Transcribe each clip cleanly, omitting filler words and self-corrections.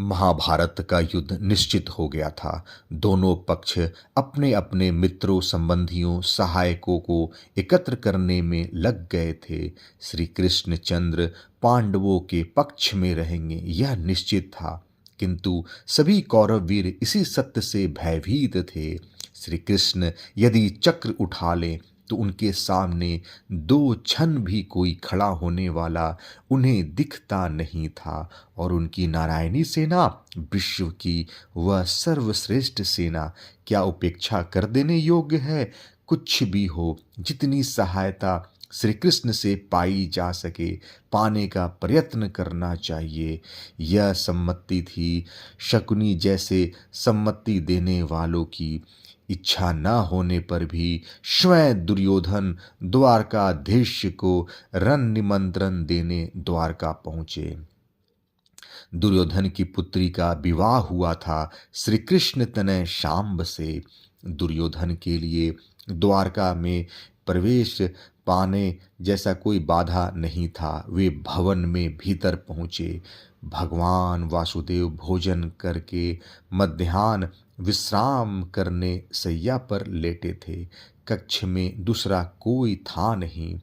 महाभारत का युद्ध निश्चित हो गया था। दोनों पक्ष अपने अपने मित्रों, संबंधियों, सहायकों को एकत्र करने में लग गए थे। श्री कृष्णचंद्र पांडवों के पक्ष में रहेंगे, यह निश्चित था। किंतु सभी कौरव वीर इसी सत्य से भयभीत थे। श्री कृष्ण यदि चक्र उठा लें तो उनके सामने दो क्षण भी कोई खड़ा होने वाला उन्हें दिखता नहीं था। और उनकी नारायणी सेना, विश्व की वह सर्वश्रेष्ठ सेना, क्या उपेक्षा कर देने योग्य है? कुछ भी हो, जितनी सहायता श्री कृष्ण से पाई जा सके, पाने का प्रयत्न करना चाहिए। यह सम्मति थी शकुनी जैसे सम्मति देने वालों की। इच्छा न होने पर भी स्वयं दुर्योधन द्वारकाधीश को रण निमंत्रण देने द्वारका पहुँचे। दुर्योधन की पुत्री का विवाह हुआ था श्री कृष्ण तनय शांब से। दुर्योधन के लिए द्वारका में प्रवेश पाने जैसा कोई बाधा नहीं था। वे भवन में भीतर पहुँचे। भगवान वासुदेव भोजन करके मध्याह्न विश्राम करने सैया पर लेटे थे। कक्ष में दूसरा कोई था नहीं।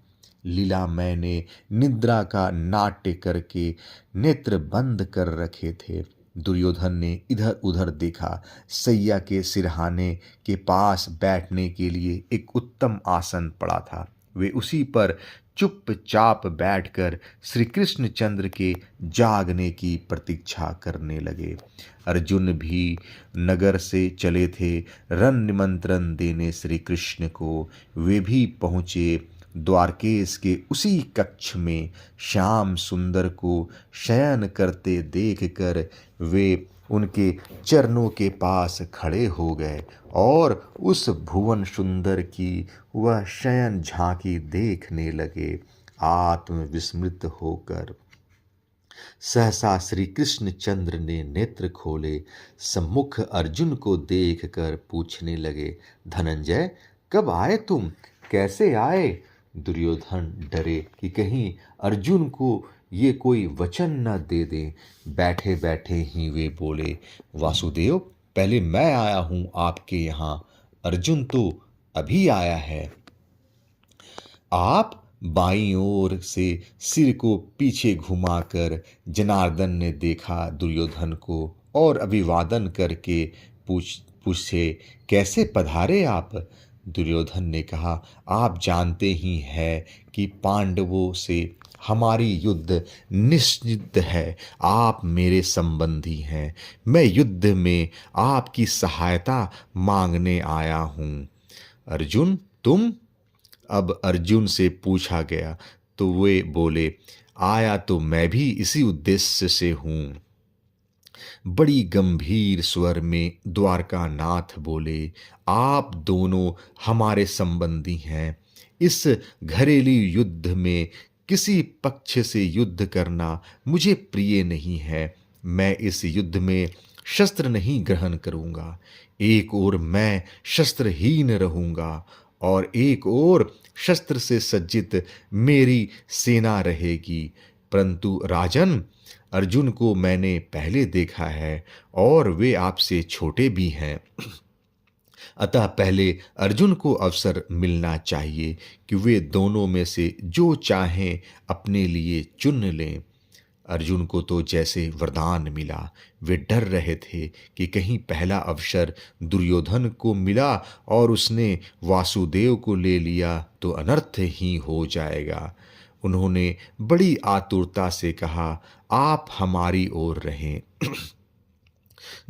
लीलामय ने निद्रा का नाट्य करके नेत्र बंद कर रखे थे। दुर्योधन ने इधर उधर देखा। सैया के सिरहाने के पास बैठने के लिए एक उत्तम आसन पड़ा था। वे उसी पर चुपचाप बैठकर श्री कृष्णचंद्र के जागने की प्रतीक्षा करने लगे। अर्जुन भी नगर से चले थे रण निमंत्रण देने श्री कृष्ण को। वे भी पहुँचे। द्वारकेश के उसी कक्ष में श्याम सुंदर को शयन करते देखकर वे उनके चरणों के पास खड़े हो गए और उस भुवन सुंदर की वह शयन झांकी देखने लगे। आत्मविस्मृत होकर सहसा श्री कृष्णचंद्र ने नेत्र खोले। सम्मुख अर्जुन को देखकर पूछने लगे, धनंजय, कब आए तुम? कैसे आए? दुर्योधन डरे कि कहीं अर्जुन को ये कोई वचन न दे दें। बैठे बैठे ही वे बोले, वासुदेव, पहले मैं आया हूं आपके यहाँ। अर्जुन तो अभी आया है। आप? बाईं ओर से सिर को पीछे घुमाकर जनार्दन ने देखा दुर्योधन को और अभिवादन करके पूछे, कैसे पधारे आप? दुर्योधन ने कहा, आप जानते ही हैं कि पांडवों से हमारी युद्ध निश्चित है। आप मेरे संबंधी हैं। मैं युद्ध में आपकी सहायता मांगने आया हूँ। अर्जुन, तुम? अब अर्जुन से पूछा गया तो वे बोले, आया तो मैं भी इसी उद्देश्य से हूँ। बड़ी गंभीर स्वर में द्वारकानाथ बोले, आप दोनों हमारे संबंधी हैं। इस घरेलू युद्ध में किसी पक्ष से युद्ध करना मुझे प्रिय नहीं है। मैं इस युद्ध में शस्त्र नहीं ग्रहण करूंगा। एक ओर मैं शस्त्रहीन रहूंगा और एक ओर शस्त्र से सज्जित मेरी सेना रहेगी। परंतु राजन, अर्जुन को मैंने पहले देखा है और वे आपसे छोटे भी हैं। अतः पहले अर्जुन को अवसर मिलना चाहिए कि वे दोनों में से जो चाहें अपने लिए चुन लें। अर्जुन को तो जैसे वरदान मिला। वे डर रहे थे कि कहीं पहला अवसर दुर्योधन को मिला और उसने वासुदेव को ले लिया तो अनर्थ ही हो जाएगा। उन्होंने बड़ी आतुरता से कहा, आप हमारी ओर रहें।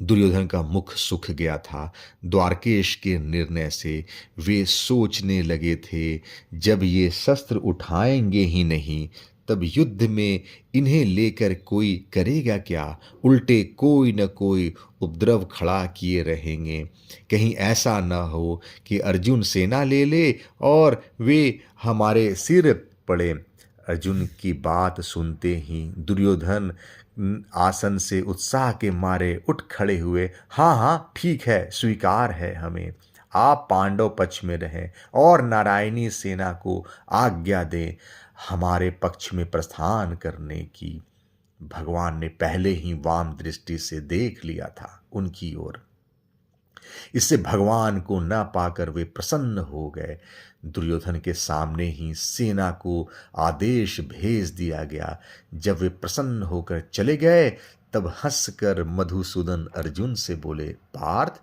दुर्योधन का मुख सूख गया था। द्वारकेश के निर्णय से वे सोचने लगे थे, जब ये शस्त्र उठाएंगे ही नहीं तब युद्ध में इन्हें लेकर कोई करेगा क्या? उल्टे कोई न कोई उपद्रव खड़ा किए रहेंगे। कहीं ऐसा न हो कि अर्जुन सेना ले ले और वे हमारे सिर पड़े। अर्जुन की बात सुनते ही दुर्योधन आसन से उत्साह के मारे उठ खड़े हुए। हाँ हाँ, ठीक है, स्वीकार है हमें। आप पांडव पक्ष में रहें और नारायणी सेना को आज्ञा दें हमारे पक्ष में प्रस्थान करने की। भगवान ने पहले ही वाम दृष्टि से देख लिया था उनकी ओर। इससे भगवान को न पाकर वे प्रसन्न हो गए। दुर्योधन के सामने ही सेना को आदेश भेज दिया गया। जब वे प्रसन्न होकर चले गए, तब हंसकर मधुसूदन अर्जुन से बोले, पार्थ,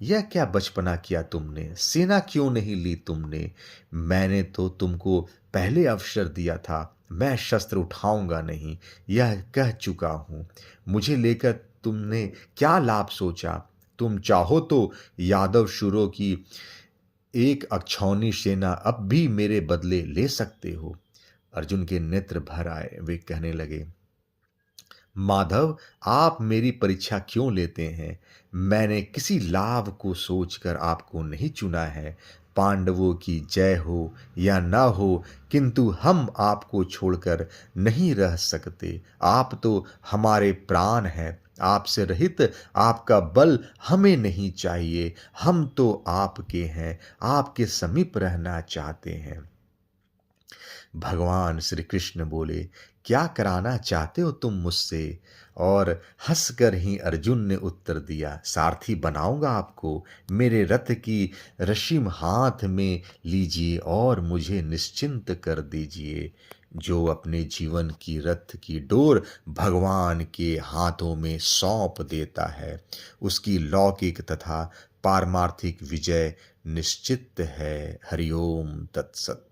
यह क्या बचपना किया तुमने? सेना क्यों नहीं ली तुमने? मैंने तो तुमको पहले अवसर दिया था, मैं शस्त्र उठाऊंगा नहीं, यह कह चुका हूं। मुझे लेकर तुमने क्या लाभ सोचा? तुम चाहो तो यादव शूरों की एक अक्षौनी सेना अब भी मेरे बदले ले सकते हो। अर्जुन के नेत्र भर आए। वे कहने लगे, माधव, आप मेरी परीक्षा क्यों लेते हैं? मैंने किसी लाभ को सोचकर आपको नहीं चुना है। पांडवों की जय हो या न हो, किंतु हम आपको छोड़कर नहीं रह सकते। आप तो हमारे प्राण हैं। आपसे रहित आपका बल हमें नहीं चाहिए। हम तो आपके हैं, आपके समीप रहना चाहते हैं। भगवान श्री कृष्ण बोले, क्या कराना चाहते हो तुम मुझसे? और हंसकर ही अर्जुन ने उत्तर दिया, सारथी बनाऊंगा आपको। मेरे रथ की रश्मि हाथ में लीजिए और मुझे निश्चिंत कर दीजिए। जो अपने जीवन की रथ की डोर भगवान के हाथों में सौंप देता है, उसकी लौकिक तथा पारमार्थिक विजय निश्चित है। हरिओम तत्सत।